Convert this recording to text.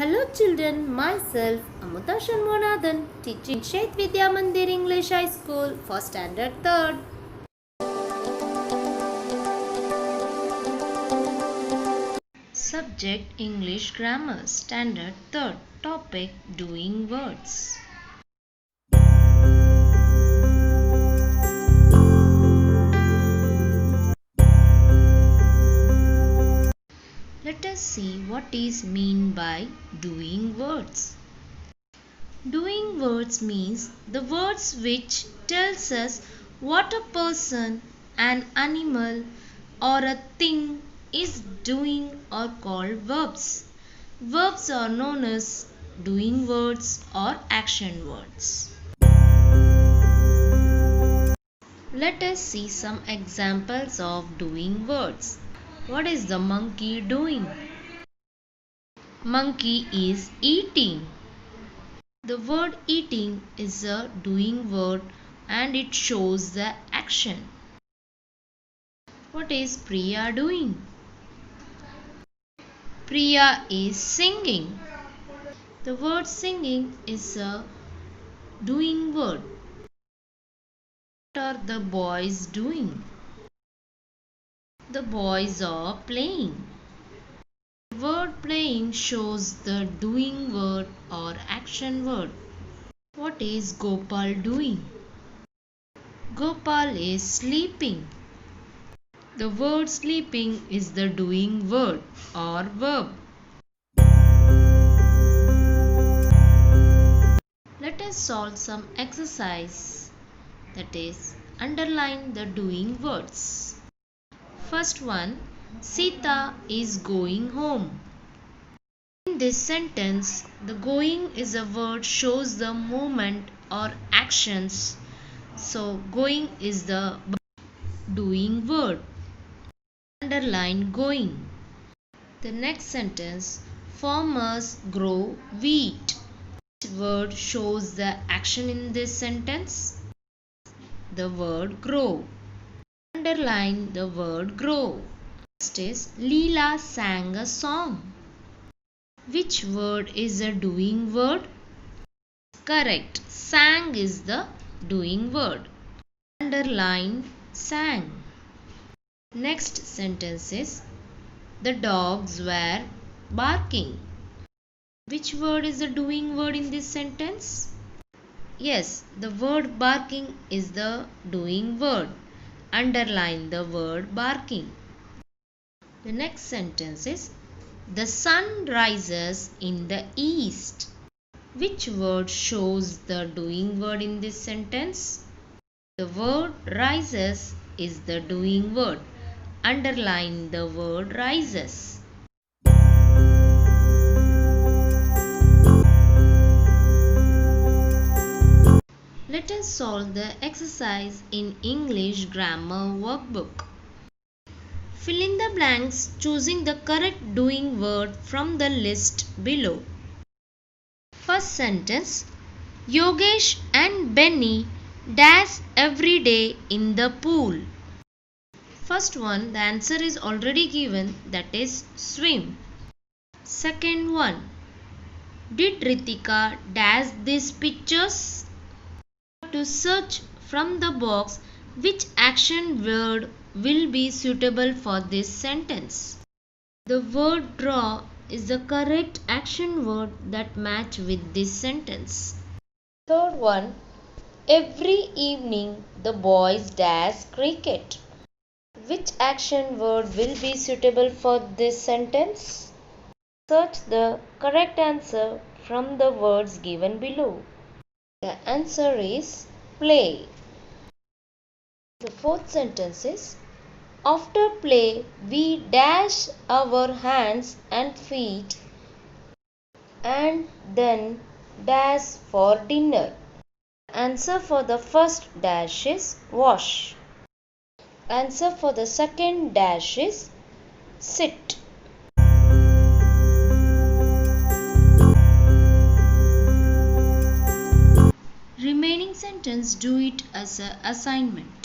Hello children, myself Amuta Shanmunathan, teaching Shet Vidya Mandir English High School for Standard 3rd. Subject English Grammar Standard 3rd. Topic Doing Words. Let us see what is mean by doing words. Doing words means the words which tells us what a person, an animal or a thing is doing are called verbs. Verbs are known as doing words or action words. Let us see some examples of doing words. What is the monkey doing? Monkey is eating. The word eating is a doing word and it shows the action. What is Priya doing? Priya is singing. The word singing is a doing word. What are the boys doing? The boys are playing. The word playing shows the doing word or action word. What is Gopal doing? Gopal is sleeping. The word sleeping is the doing word or verb. Let us solve some exercise, that is, underline the doing words. First one, Sita is going home. In this sentence, the going is a word shows the movement or actions. So, going is the doing word. Underline going. The next sentence, farmers grow wheat. Which word shows the action in this sentence? The word grow. Underline the word grow. Next is Leela sang a song. Which word is a doing word? Correct. Sang is the doing word. Underline sang. Next sentence is the dogs were barking. Which word is the doing word in this sentence? Yes, the word barking is the doing word. Underline the word barking. The next sentence is the sun rises in the east. Which word shows the doing word in this sentence? The word rises is the doing word. Underline the word rises. Let us solve the exercise in English Grammar Workbook. Fill in the blanks choosing the correct doing word from the list below. First sentence, Yogesh and Benny dash every day in the pool. First one, the answer is already given, that is swim. Second one, did Ritika dash these pictures? To search from the box which action word will be suitable for this sentence. The word draw is the correct action word that match with this sentence. Third one, every evening the boys dash cricket. Which action word will be suitable for this sentence? Search the correct answer from the words given below. The answer is play. The fourth sentence is, after play we dash our hands and feet and then dash for dinner. Answer for the first dash is wash. Answer for the second dash is sit. Remaining sentence, do it as an assignment.